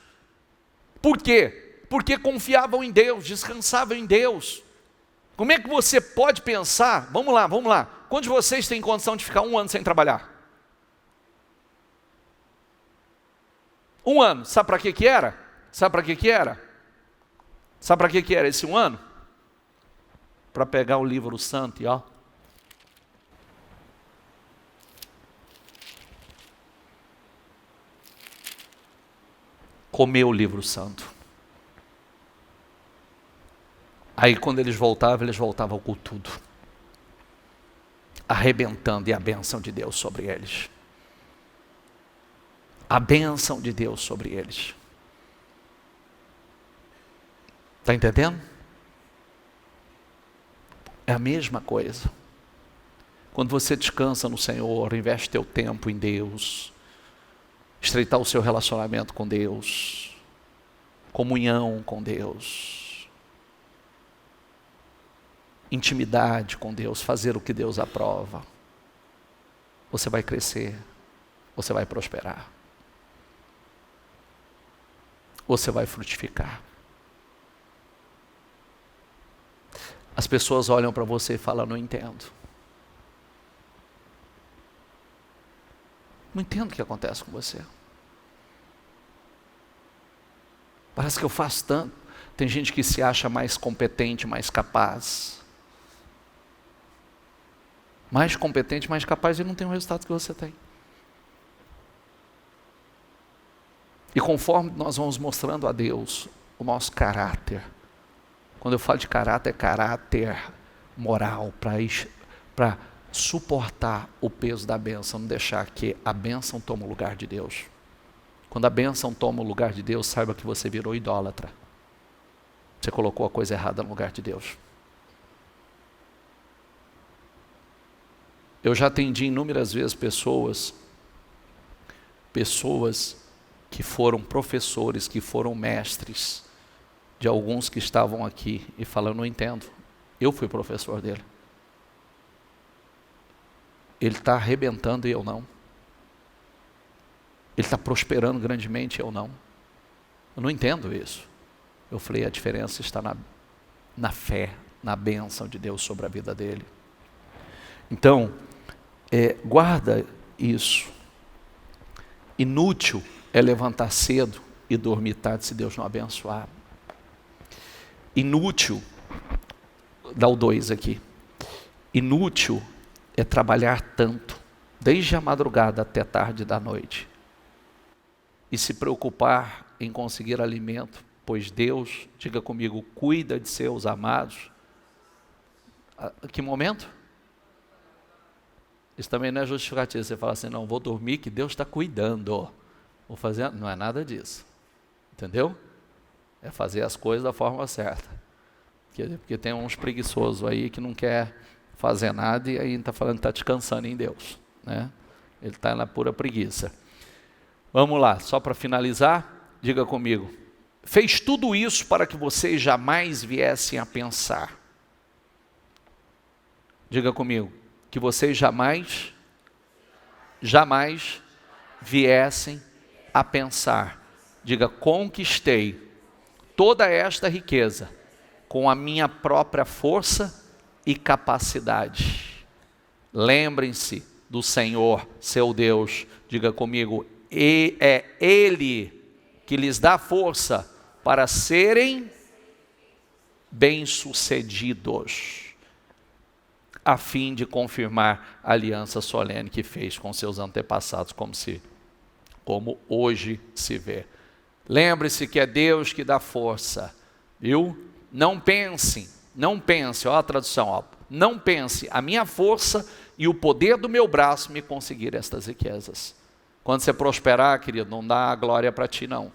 Por quê? Porque confiavam em Deus, descansavam em Deus. Como é que você pode pensar, vamos lá, quantos de vocês têm condição de ficar um ano sem trabalhar? Um ano, sabe para que era? Sabe para que era? Sabe para que era esse um ano? Para pegar o livro santo e comer o livro santo. Aí quando eles voltavam com tudo, arrebentando, e a bênção de Deus sobre eles. A bênção de Deus sobre eles. Está entendendo? É a mesma coisa. Quando você descansa no Senhor, investe teu tempo em Deus, estreitar o seu relacionamento com Deus, comunhão com Deus, intimidade com Deus, fazer o que Deus aprova, você vai crescer, você vai prosperar, você vai frutificar. As pessoas olham para você e falam, não entendo. Não entendo o que acontece com você. Parece que eu faço tanto. Tem gente que se acha mais competente, mais capaz. Mais competente, mais capaz e não tem o resultado que você tem. E conforme nós vamos mostrando a Deus o nosso caráter, quando eu falo de caráter, é caráter moral, para suportar o peso da bênção, não deixar que a bênção tome o lugar de Deus. Quando a bênção toma o lugar de Deus, saiba que você virou idólatra. Você colocou a coisa errada no lugar de Deus. Eu já atendi inúmeras vezes pessoas que foram professores, que foram mestres, de alguns que estavam aqui, e falam, não entendo, eu fui professor dele. ele está arrebentando e eu não. Ele está prosperando grandemente e eu não. Eu não entendo isso. Eu falei, a diferença está na fé, na bênção de Deus sobre a vida dele. Então, guarda isso. Inútil é levantar cedo e dormir tarde se Deus não abençoar. Inútil, dá o 2 aqui. Inútil é trabalhar tanto, desde a madrugada até tarde da noite, e se preocupar em conseguir alimento, pois Deus, diga comigo, cuida de seus amados. Que momento? Isso também não é justificativo. Você fala assim, não, vou dormir que Deus está cuidando. Vou fazer, não é nada disso. Entendeu? É fazer as coisas da forma certa. Porque tem uns preguiçosos aí que não quer fazer nada e aí está falando que está descansando em Deus. Né? Ele está na pura preguiça. Vamos lá, só para finalizar, diga comigo. Fez tudo isso para que vocês jamais viessem a pensar. Diga comigo. Que vocês jamais viessem a pensar. Diga, conquistei toda esta riqueza com a minha própria força e capacidade. Lembrem-se do Senhor, seu Deus. Diga comigo, e é Ele que lhes dá força para serem bem-sucedidos, a fim de confirmar a aliança solene que fez com seus antepassados, como hoje se vê. Lembre-se que é Deus que dá força, viu? Não pense, ó a tradução, ó, não pense, a minha força e o poder do meu braço me conseguir estas riquezas. Quando você prosperar, querido, não dá a glória para ti não,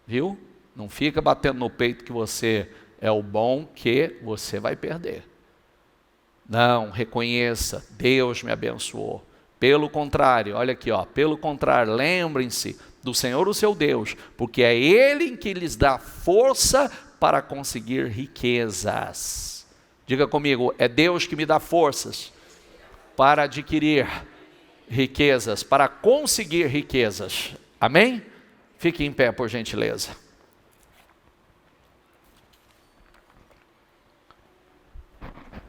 viu? Não fica batendo no peito que você é o bom, que você vai perder. Não, reconheça, Deus me abençoou. Pelo contrário, olha aqui, ó, pelo contrário, lembrem-se do Senhor o seu Deus, porque é Ele que lhes dá força para conseguir riquezas. Diga comigo, é Deus que me dá forças para adquirir riquezas, para conseguir riquezas. Amém? Fique em pé, por gentileza.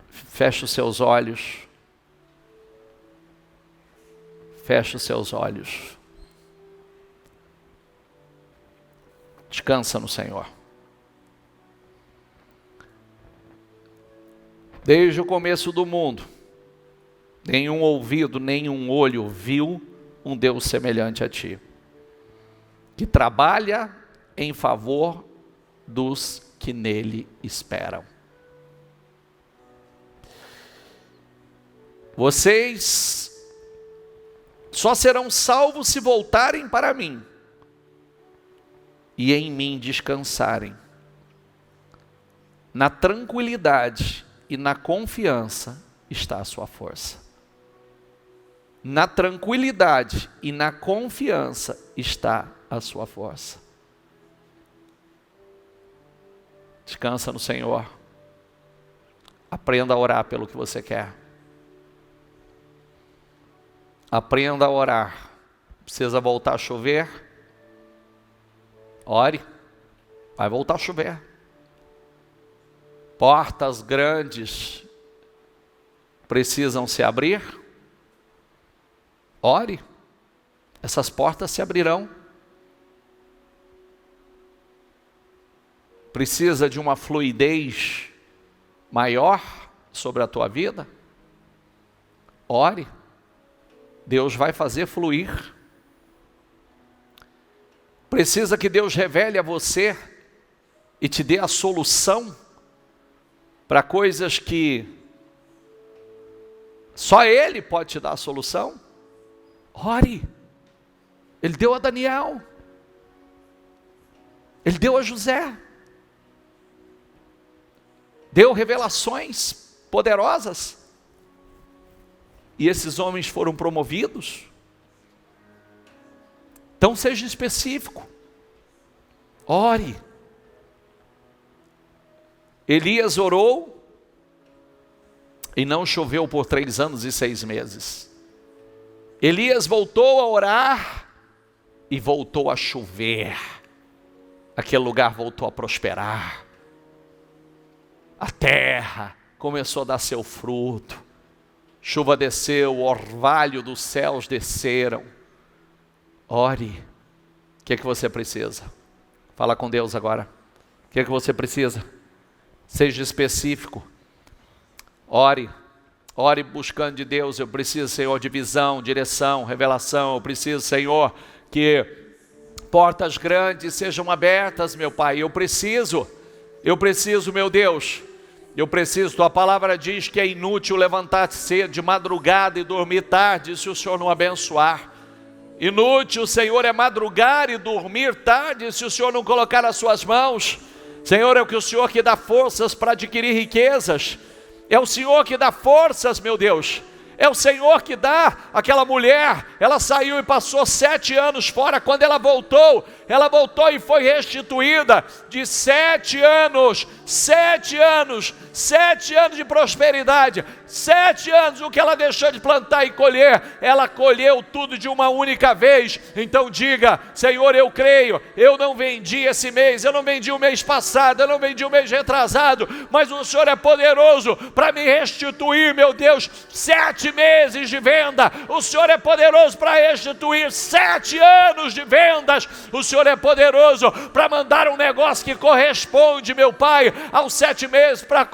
Feche os seus olhos. Feche os seus olhos. Descansa no Senhor. Desde o começo do mundo, nenhum ouvido, nenhum olho viu um Deus semelhante a ti, que trabalha em favor dos que nele esperam. Vocês só serão salvos se voltarem para mim e em mim descansarem. Na tranquilidade e na confiança está a sua força. Na tranquilidade e na confiança está a sua força. Descansa no Senhor. Aprenda a orar pelo que você quer. Aprenda a orar. Precisa voltar a chover? Ore. Vai voltar a chover. Portas grandes precisam se abrir? Ore. Essas portas se abrirão. Precisa de uma fluidez maior sobre a tua vida? Ore. Deus vai fazer fluir. Precisa que Deus revele a você e te dê a solução para coisas que só Ele pode te dar a solução? Ore. Ele deu a Daniel. Ele deu a José. Deu revelações poderosas. E esses homens foram promovidos. Então seja específico. Ore. Elias orou. E não choveu por 3 anos e 6 meses. Elias voltou a orar e voltou a chover. Aquele lugar voltou a prosperar. A terra começou a dar seu fruto. Chuva desceu, o orvalho dos céus desceram. Ore. O que é que você precisa? Fala com Deus agora. O que é que você precisa? Seja específico. Ore. Ore buscando de Deus. Eu preciso, Senhor, de visão, direção, revelação. Eu preciso, Senhor, que portas grandes sejam abertas, meu Pai. Eu preciso, meu Deus. Eu preciso, tua palavra diz que é inútil levantar cedo de madrugada e dormir tarde se o Senhor não abençoar. Inútil, Senhor, é madrugar e dormir tarde se o Senhor não colocar as suas mãos. Senhor, é o que o Senhor que dá forças para adquirir riquezas. É o Senhor que dá forças, meu Deus. É o Senhor que dá. Aquela mulher, ela saiu e passou 7 anos fora. Quando ela voltou e foi restituída de 7 anos. 7 anos de prosperidade. 7 anos, o que ela deixou de plantar e colher, ela colheu tudo de uma única vez. Então diga: Senhor, eu creio, eu não vendi esse mês, eu não vendi o mês passado, eu não vendi o mês retrasado, mas o Senhor é poderoso para me restituir, meu Deus, 7 meses de venda. O Senhor é poderoso para restituir 7 anos de vendas. O Senhor é poderoso para mandar um negócio que corresponde, meu Pai, aos 7 meses, para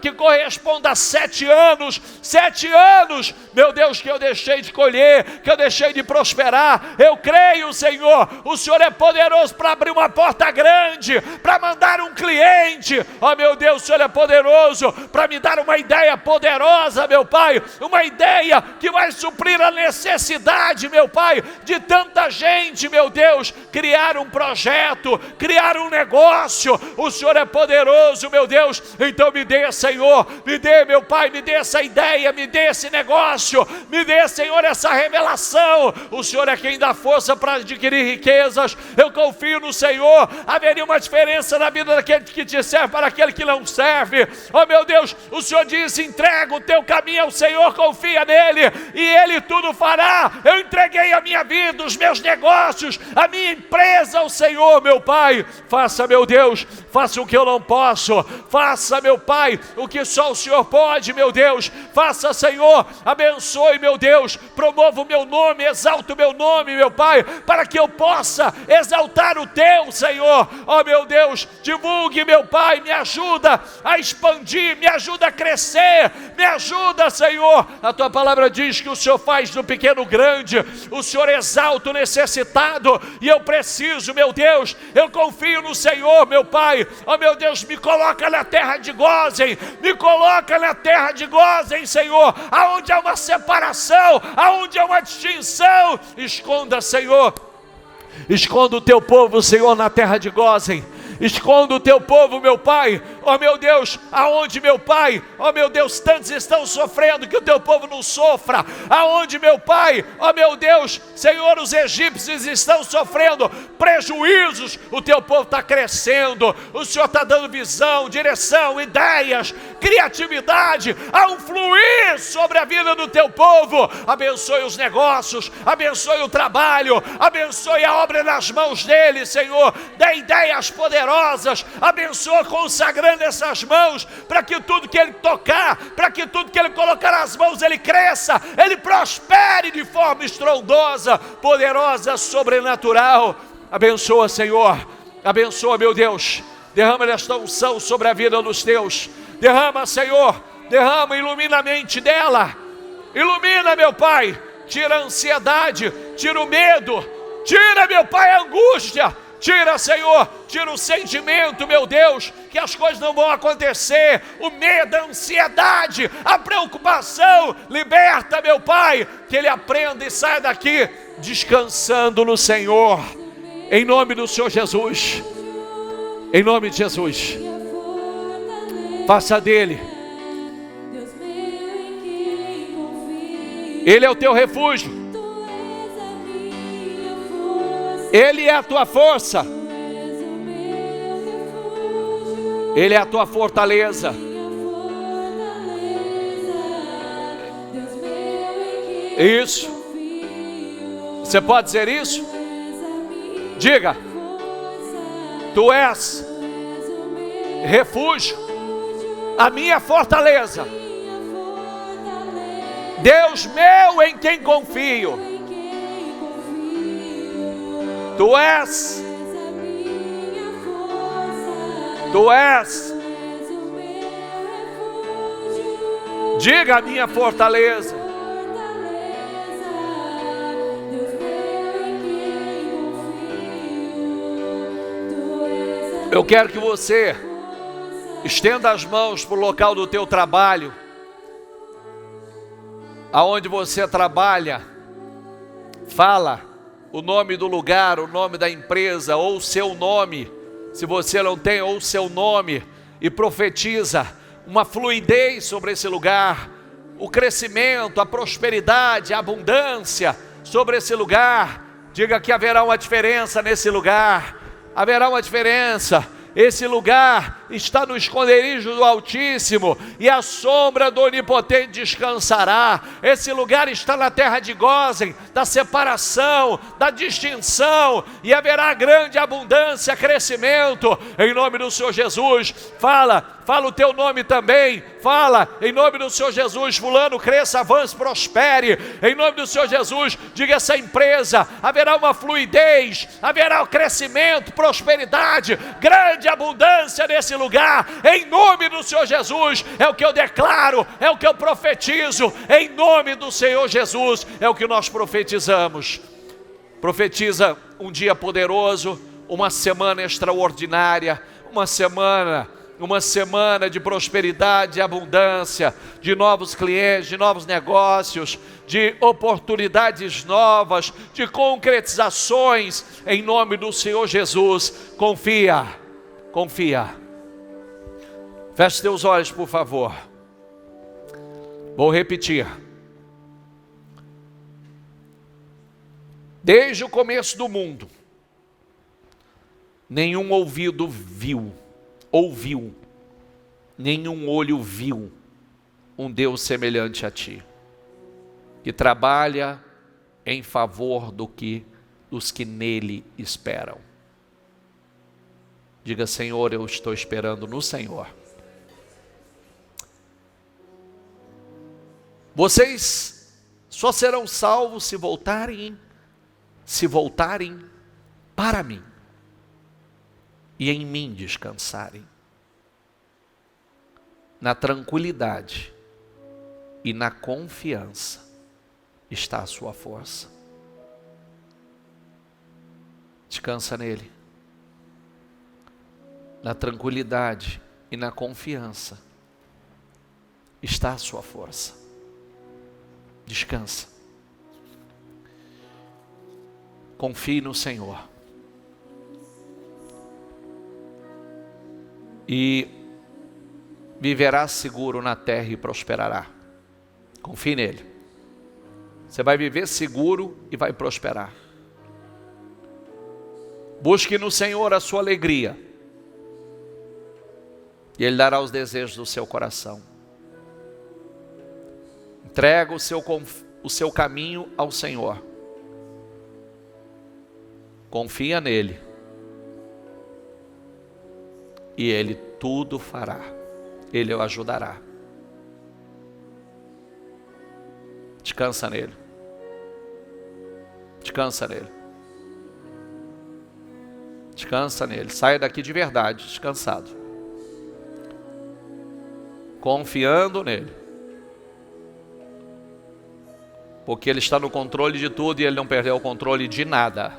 que corresponda a 7 anos. 7 anos, meu Deus, que eu deixei de colher, que eu deixei de prosperar. Eu creio, Senhor, o Senhor é poderoso para abrir uma porta grande, para mandar um cliente. Oh, meu Deus, o Senhor é poderoso para me dar uma ideia poderosa, meu Pai, uma ideia que vai suprir a necessidade, meu Pai, de tanta gente, meu Deus, criar um projeto, criar um negócio. O Senhor é poderoso, meu Deus. Então me dê, Senhor, me dê, meu Pai, me dê essa ideia, me dê esse negócio, me dê, Senhor, essa revelação. O Senhor é quem dá força para adquirir riquezas. Eu confio no Senhor. Haveria uma diferença na vida daquele que te serve para aquele que não serve. Oh, meu Deus, o Senhor diz: entrega o teu caminho ao Senhor, confia nele e Ele tudo fará. Eu entreguei a minha vida, os meus negócios, a minha empresa ao Senhor, meu Pai. Faça, meu Deus, faça o que eu não posso. Faça, meu Pai, o que só o Senhor pode, meu Deus. Faça, Senhor, abençoe, meu Deus. Promova o meu nome, exalta o meu nome, meu Pai, para que eu possa exaltar o teu, Senhor. Oh, meu Deus, divulgue, meu Pai, me ajuda a expandir, me ajuda a crescer, me ajuda, Senhor. A tua palavra diz que o Senhor faz do pequeno grande, o Senhor exalta o necessitado, e eu preciso, meu Deus, eu confio no Senhor, meu Pai. Oh, meu Deus, me coloca na terra de Gósen, me coloca na terra de Gósen, Senhor, aonde há uma separação, aonde há uma distinção. Esconda, Senhor, esconda o teu povo, Senhor, na terra de Gósen. Esconda o teu povo, meu Pai. Oh, meu Deus, aonde, meu Pai, oh, meu Deus, tantos estão sofrendo, que o teu povo não sofra. Aonde, meu Pai, oh, meu Deus, Senhor, os egípcios estão sofrendo prejuízos, o teu povo está crescendo. O Senhor está dando visão, direção, ideias, criatividade. Há um fluir sobre a vida do teu povo. Abençoe os negócios, abençoe o trabalho, abençoe a obra nas mãos dele, Senhor. Dê ideias poderosas, abençoa consagrando essas mãos, para que tudo que ele tocar, para que tudo que ele colocar nas mãos, ele cresça, ele prospere de forma estrondosa, poderosa, sobrenatural. Abençoa, Senhor, abençoa, meu Deus. Derrama esta unção sobre a vida dos teus. Derrama, Senhor, derrama, ilumina a mente dela. Ilumina, meu Pai. Tira a ansiedade, tira o medo, tira, meu Pai, a angústia. Tira, Senhor, tira o sentimento, meu Deus, que as coisas não vão acontecer. O medo, a ansiedade, a preocupação. Liberta, meu Pai, que ele aprenda e saia daqui descansando no Senhor. Em nome do Senhor Jesus. Em nome de Jesus. Faça dele. Ele é o teu refúgio. Ele é a tua força. Ele é a tua fortaleza. Isso. Você pode dizer isso? Diga: Tu és refúgio, a minha fortaleza, Deus meu em quem confio. Tu és diga: a minha fortaleza. Eu quero que você estenda as mãos para o local do teu trabalho, aonde você trabalha. Fala o nome do lugar, o nome da empresa, ou o seu nome, se você não tem, ou o seu nome, e profetiza uma fluidez sobre esse lugar, o crescimento, a prosperidade, a abundância sobre esse lugar. Diga que haverá uma diferença nesse lugar, haverá uma diferença. Esse lugar está no esconderijo do Altíssimo, e a sombra do Onipotente descansará. Esse lugar está na terra de Gósen, da separação, da distinção, e haverá grande abundância, crescimento, em nome do Senhor Jesus. Fala o teu nome também. Fala, em nome do Senhor Jesus: fulano cresça, avance, prospere, em nome do Senhor Jesus. Diga: essa empresa, haverá uma fluidez, haverá um crescimento, prosperidade, grande abundância nesse lugar, em nome do Senhor Jesus. É o que eu declaro, é o que eu profetizo, em nome do Senhor Jesus. É o que nós profetizamos. Profetiza um dia poderoso, uma semana extraordinária, uma semana de prosperidade e abundância, de novos clientes, de novos negócios, de oportunidades novas, de concretizações, em nome do Senhor Jesus. Confia. Feche teus olhos, por favor. Vou repetir. Desde o começo do mundo, nenhum ouvido ouviu, nenhum olho viu um Deus semelhante a ti, que trabalha em favor dos que nele esperam. Diga: Senhor, eu estou esperando no Senhor. Vocês só serão salvos se voltarem para mim e em mim descansarem. Na tranquilidade e na confiança está a sua força. Descansa nele. Na tranquilidade e na confiança está a sua força. Descansa. Confie no Senhor. E viverá seguro na terra e prosperará. Confie nele. Você vai viver seguro e vai prosperar. Busque no Senhor a sua alegria, e Ele dará os desejos do seu coração. Entrega o seu caminho ao Senhor. Confia nele, e Ele tudo fará. Ele o ajudará. Descansa nele. Descansa nele. Descansa nele. Saia daqui de verdade, descansado, confiando nele, porque Ele está no controle de tudo e Ele não perdeu o controle de nada.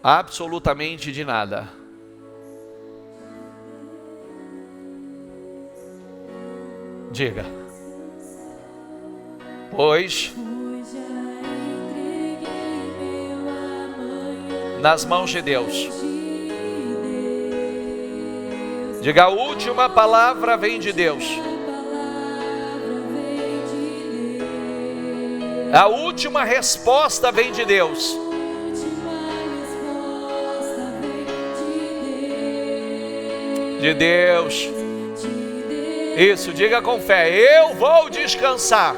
Absolutamente de nada. Diga: pois nas mãos de Deus. Diga: a última palavra vem de Deus. A última resposta vem de Deus. De Deus. Isso, diga com fé: eu vou descansar.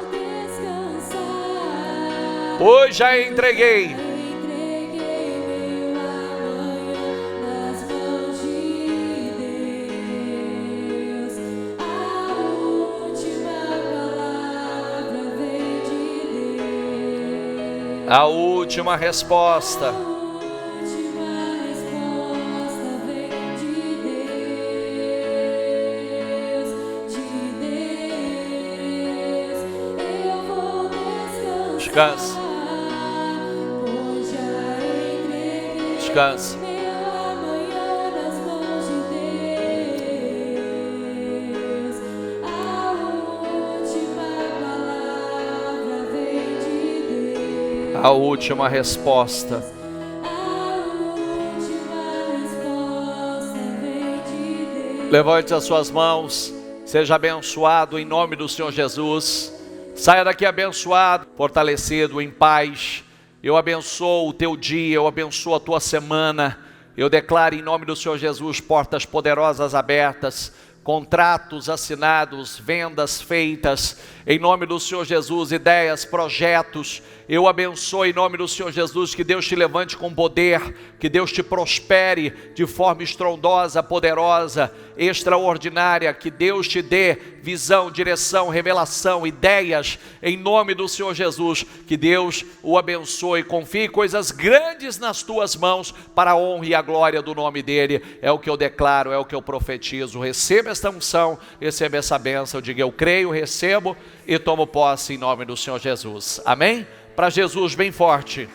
Pois já entreguei a última resposta. Descanse. Descanse. A última resposta. Levante as suas mãos. Seja abençoado em nome do Senhor Jesus. Saia daqui abençoado, fortalecido, em paz. Eu abençoo o teu dia, eu abençoo a tua semana. Eu declaro em nome do Senhor Jesus portas poderosas abertas, contratos assinados, vendas feitas, em nome do Senhor Jesus, ideias, projetos. Eu abençoo em nome do Senhor Jesus, que Deus te levante com poder, que Deus te prospere de forma estrondosa, poderosa, extraordinária, que Deus te dê visão, direção, revelação, ideias, em nome do Senhor Jesus, que Deus o abençoe, confie coisas grandes nas tuas mãos, para a honra e a glória do nome dEle, é o que eu declaro, é o que eu profetizo. Receba esta unção, receba essa bênção, diga eu creio, recebo e tomo posse em nome do Senhor Jesus, amém? Para Jesus bem forte.